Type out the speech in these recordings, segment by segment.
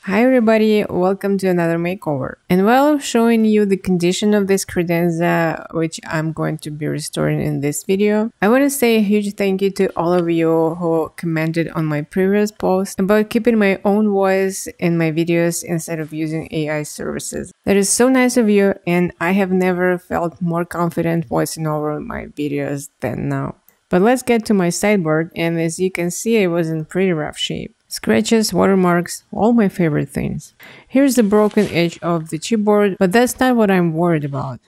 Hi everybody, welcome to another makeover. And while I'm showing you the condition of this credenza, which I'm going to be restoring in this video, I want to say a huge thank you to all of you who commented on my previous post about keeping my own voice in my videos instead of using AI services. That is so nice of you, and I have never felt more confident voicing over my videos than now. But let's get to my sideboard, and as you can see, it was in pretty rough shape. Scratches, watermarks, all my favorite things. Here's the broken edge of the chipboard, but that's not what I'm worried about.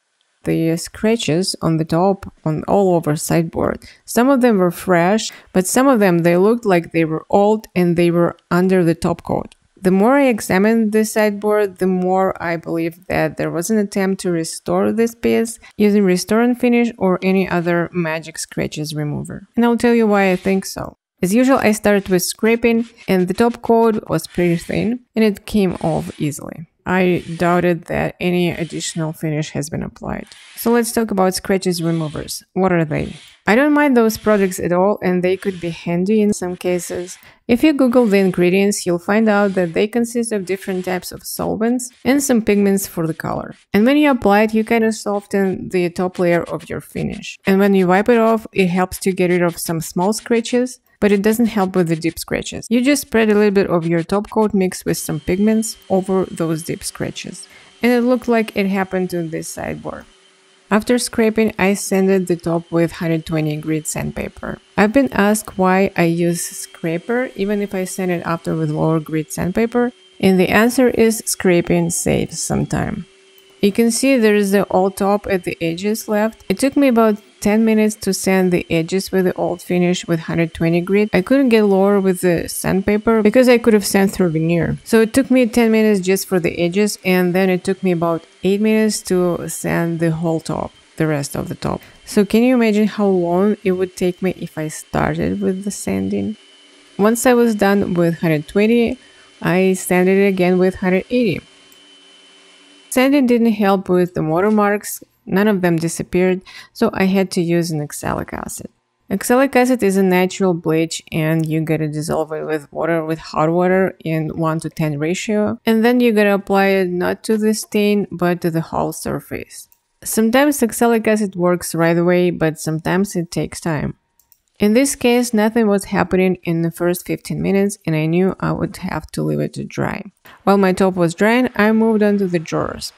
The scratches on the top, on all over sideboard. Some of them were fresh, but some of them they looked like they were old and they were under the top coat. The more I examined the sideboard, the more I believe that there was an attempt to restore this piece using Restore and Finish or any other magic scratches remover. And I'll tell you why I think so. As usual, I started with scraping, and the top coat was pretty thin, and it came off easily. I doubted that any additional finish has been applied. So let's talk about scratches removers. What are they? I don't mind those products at all, and they could be handy in some cases. If you Google the ingredients, you'll find out that they consist of different types of solvents and some pigments for the color. And when you apply it, you kind of soften the top layer of your finish. And when you wipe it off, it helps to get rid of some small scratches, but it doesn't help with the deep scratches. You just spread a little bit of your top coat mixed with some pigments over those deep scratches. And it looked like it happened to this sideboard. After scraping, I sanded the top with 120 grit sandpaper. I've been asked why I use scraper even if I sand it after with lower grit sandpaper, and the answer is scraping saves some time. You can see there is the old top at the edges left. It took me about 10 minutes to sand the edges with the old finish with 120 grit. I couldn't get lower with the sandpaper because I could have sand through veneer. So it took me 10 minutes just for the edges, and then it took me about 8 minutes to sand the whole top, the rest of the top. So can you imagine how long it would take me if I started with the sanding? Once I was done with 120, I sanded it again with 180. Sanding didn't help with the watermarks, none of them disappeared, so I had to use an oxalic acid. Oxalic acid is a natural bleach, and you gotta dissolve it with water, with hot water in 1:10 ratio, and then you gotta apply it not to the stain but to the whole surface. Sometimes oxalic acid works right away, but sometimes it takes time. In this case, nothing was happening in the first 15 minutes, and I knew I would have to leave it to dry. While my top was drying, I moved on to the drawers.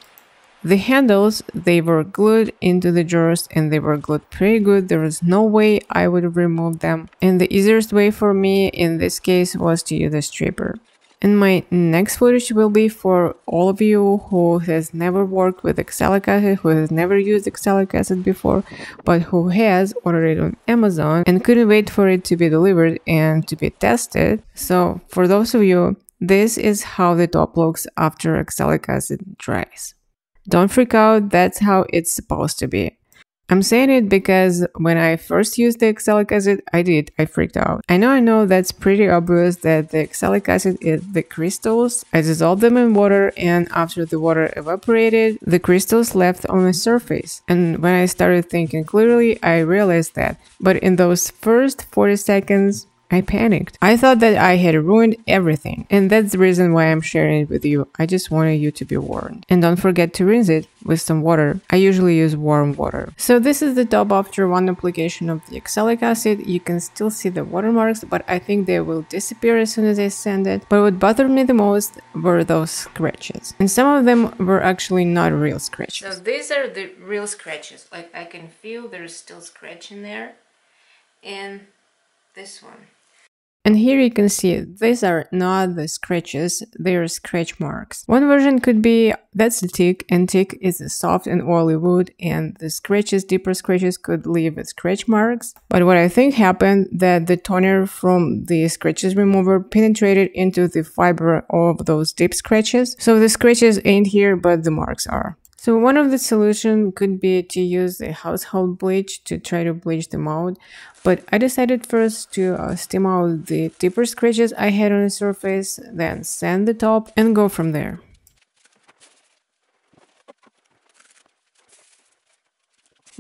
The handles, they were glued into the drawers, and they were glued pretty good. There was no way I would remove them, and the easiest way for me in this case was to use a stripper. And my next footage will be for all of you who has never worked with oxalic acid, who has never used oxalic acid before, but who has ordered it on Amazon and couldn't wait for it to be delivered and to be tested. So for those of you, this is how the top looks after oxalic acid dries. Don't freak out, that's how it's supposed to be. I'm saying it because when I first used the oxalic acid, I freaked out. I know that's pretty obvious that the oxalic acid is the crystals. I dissolved them in water, and after the water evaporated, the crystals left on the surface. And when I started thinking clearly, I realized that. But in those first 40 seconds, I panicked. I thought that I had ruined everything, and that's the reason why I'm sharing it with you. I just wanted you to be warned. And don't forget to rinse it with some water. I usually use warm water. So this is the top after one application of the oxalic acid. You can still see the watermarks, but I think they will disappear as soon as I sand it. But what bothered me the most were those scratches. And some of them were actually not real scratches. So these are the real scratches. Like I can feel there's still scratch in there. And this one. And here you can see these are not the scratches, they are scratch marks. One version could be that's the teak, and teak is a soft and oily wood, and the scratches, deeper scratches, could leave scratch marks. But what I think happened that the toner from the scratches remover penetrated into the fiber of those deep scratches. So the scratches ain't here, but the marks are. So one of the solutions could be to use a household bleach to try to bleach them out, but I decided first to stem out the deeper scratches I had on the surface, then sand the top and go from there.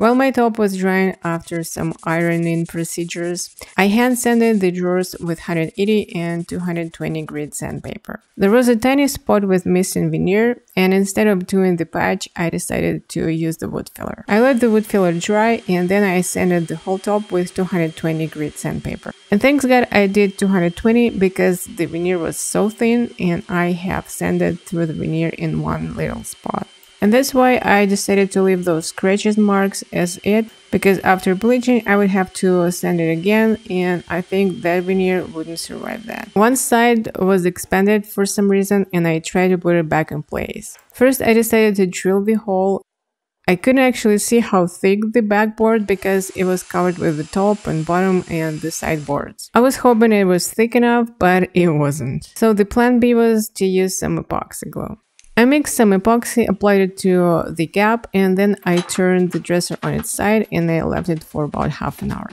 While my top was drying after some ironing procedures, I hand sanded the drawers with 180 and 220 grit sandpaper. There was a tiny spot with missing veneer, and instead of doing the patch, I decided to use the wood filler. I let the wood filler dry, and then I sanded the whole top with 220 grit sandpaper. And thanks God I did 220 because the veneer was so thin and I have sanded through the veneer in one little spot. And that's why I decided to leave those scratches marks as it, because after bleaching I would have to sand it again, and I think that veneer wouldn't survive that. One side was expanded for some reason and I tried to put it back in place. First I decided to drill the hole. I couldn't actually see how thick the backboard because it was covered with the top and bottom and the sideboards. I was hoping it was thick enough, but it wasn't. So the plan B was to use some epoxy glue. I mixed some epoxy, applied it to the gap, and then I turned the dresser on its side and I left it for about half an hour.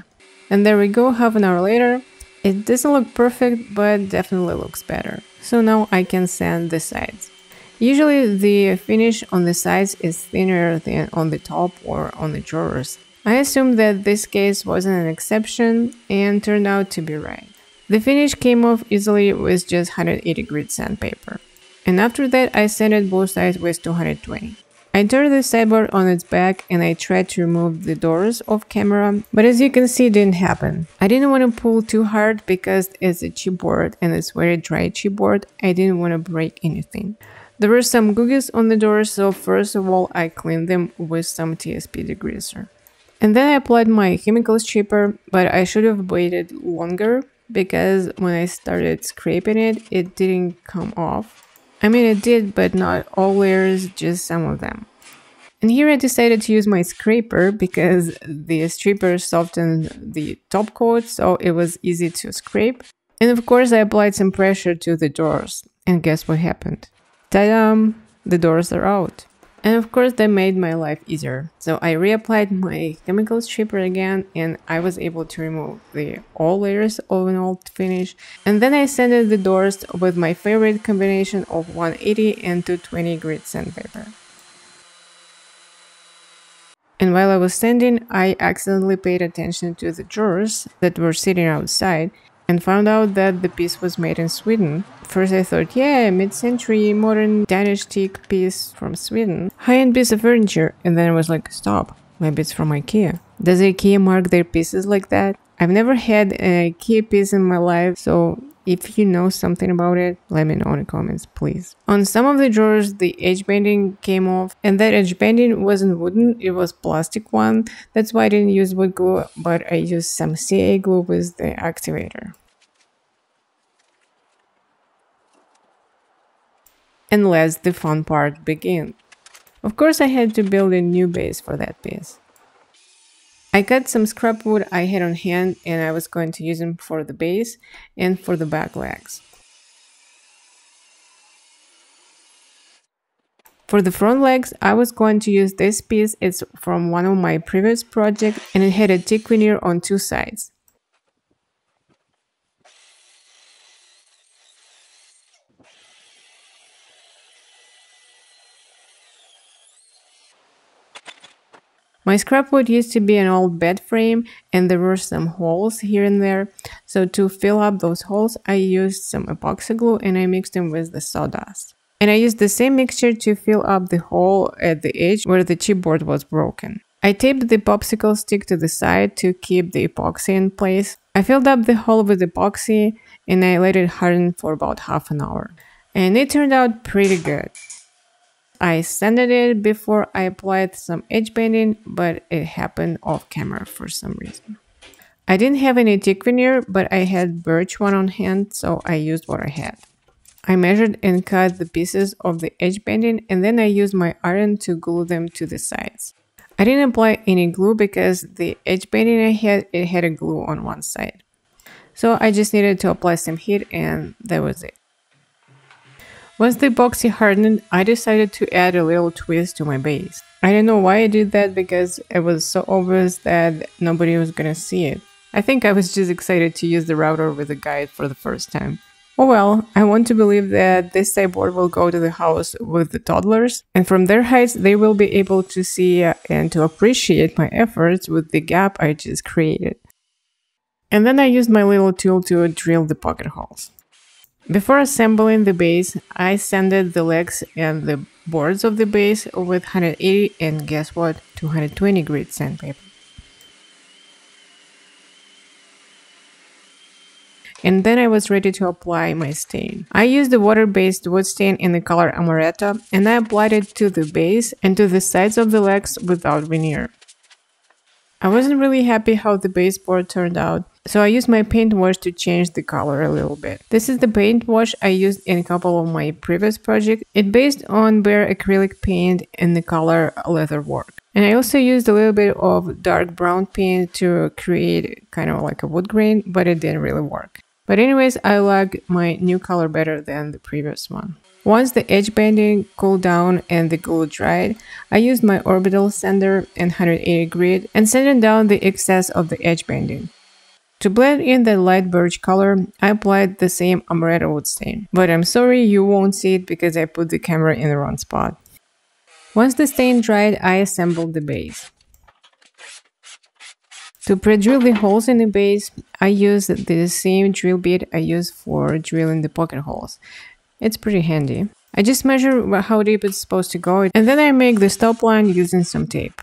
And there we go, half an hour later. It doesn't look perfect, but definitely looks better. So now I can sand the sides. Usually the finish on the sides is thinner than on the top or on the drawers. I assumed that this case wasn't an exception and turned out to be right. The finish came off easily with just 180 grit sandpaper. And after that I sanded both sides with 220. I turned the sideboard on its back and I tried to remove the doors off camera, but as you can see it didn't happen. I didn't want to pull too hard because it's a chipboard and it's very dry chipboard. I didn't want to break anything. There were some googies on the doors, so first of all I cleaned them with some TSP degreaser. And then I applied my chemical stripper, but I should have waited longer because when I started scraping it, it didn't come off. I mean it did, but not all layers, just some of them. And here I decided to use my scraper because the stripper softened the top coat, so it was easy to scrape. And of course I applied some pressure to the doors, and guess what happened? Ta-da! The doors are out. And of course that made my life easier. So I reapplied my chemical stripper again and I was able to remove the all layers of an old finish. And then I sanded the doors with my favorite combination of 180 and 220 grit sandpaper. And while I was sanding, I accidentally paid attention to the drawers that were sitting outside and found out that the piece was made in Sweden. First I thought, yeah, mid-century modern Danish teak piece from Sweden. High-end piece of furniture. And then I was like, stop, maybe it's from IKEA. Does IKEA mark their pieces like that? I've never had an IKEA piece in my life, so if you know something about it, let me know in the comments, please. On some of the drawers, the edge banding came off, and that edge banding wasn't wooden, it was plastic one. That's why I didn't use wood glue, but I used some CA glue with the activator. And let the fun part begin. Of course I had to build a new base for that piece. I cut some scrap wood I had on hand and I was going to use them for the base and for the back legs. For the front legs, I was going to use this piece. It's from one of my previous projects and it had a teak veneer on two sides. My scrap wood used to be an old bed frame and there were some holes here and there. So to fill up those holes, I used some epoxy glue and I mixed them with the sawdust. And I used the same mixture to fill up the hole at the edge where the chipboard was broken. I taped the popsicle stick to the side to keep the epoxy in place. I filled up the hole with epoxy and I let it harden for about half an hour. And it turned out pretty good. I sanded it before I applied some edge banding, but it happened off camera for some reason. I didn't have any teak veneer, but I had birch one on hand, so I used what I had. I measured and cut the pieces of the edge banding, and then I used my iron to glue them to the sides. I didn't apply any glue because the edge banding I had, it had a glue on one side. So I just needed to apply some heat and that was it. Once the epoxy hardened, I decided to add a little twist to my base. I don't know why I did that because it was so obvious that nobody was gonna see it. I think I was just excited to use the router with the guide for the first time. Oh well, I want to believe that this sideboard will go to the house with the toddlers, and from their heights they will be able to see and to appreciate my efforts with the gap I just created. And then I used my little tool to drill the pocket holes. Before assembling the base, I sanded the legs and the boards of the base with 180 and guess what, 220 grit sandpaper. And then I was ready to apply my stain. I used the water-based wood stain in the color Amaretto, and I applied it to the base and to the sides of the legs without veneer. I wasn't really happy how the baseboard turned out, so I used my paint wash to change the color a little bit. This is the paint wash I used in a couple of my previous projects. It's based on bare acrylic paint in the color Leatherwork. And I also used a little bit of dark brown paint to create kind of like a wood grain, but it didn't really work. But anyways, I like my new color better than the previous one. Once the edge banding cooled down and the glue dried, I used my orbital sander and 180 grit and sanded down the excess of the edge banding. To blend in the light birch color, I applied the same Amaretto wood stain. But I'm sorry you won't see it because I put the camera in the wrong spot. Once the stain dried, I assembled the base. To pre-drill the holes in the base, I used the same drill bit I used for drilling the pocket holes. It's pretty handy. I just measure how deep it's supposed to go, and then I make the stop line using some tape.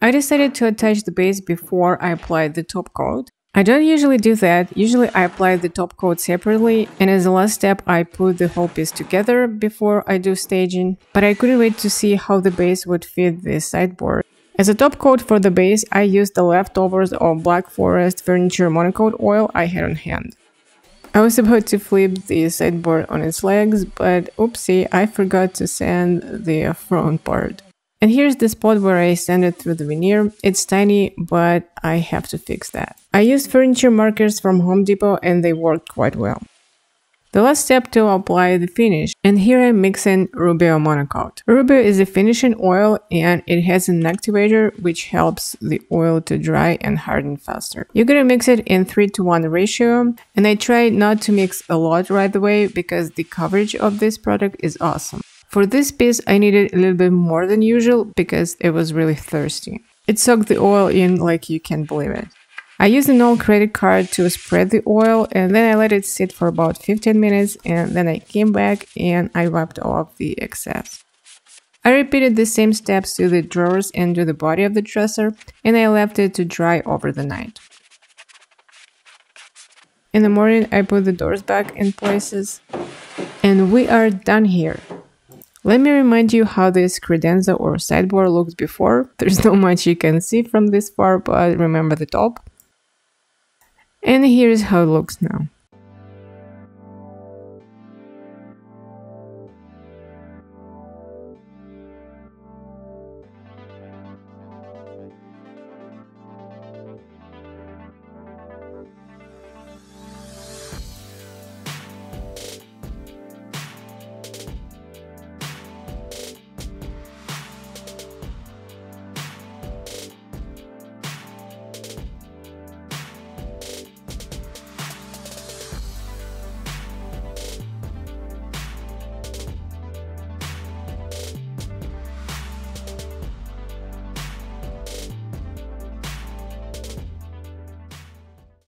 I decided to attach the base before I applied the top coat. I don't usually do that. Usually I apply the top coat separately, and as a last step I put the whole piece together before I do staging, but I couldn't wait to see how the base would fit the sideboard. As a top coat for the base, I used the leftovers of Black Forest furniture monocoat oil I had on hand. I was about to flip the sideboard on its legs, but oopsie, I forgot to sand the front part. And here's the spot where I sanded through the veneer. It's tiny, but I have to fix that. I used furniture markers from Home Depot and they worked quite well. The last step to apply the finish, and here I'm mixing Rubio monocoat. Rubio is a finishing oil and it has an activator which helps the oil to dry and harden faster. You're gonna mix it in 3:1 ratio, and I tried not to mix a lot right away because the coverage of this product is awesome. For this piece I needed a little bit more than usual because it was really thirsty. It soaked the oil in like you can't believe it. I used an old credit card to spread the oil and then I let it sit for about 15 minutes and then I came back and I wiped off the excess. I repeated the same steps to the drawers and to the body of the dresser and I left it to dry over the night. In the morning I put the doors back in places and we are done here. Let me remind you how this credenza or sideboard looked before. There's not much you can see from this far, but remember the top. And here's how it looks now.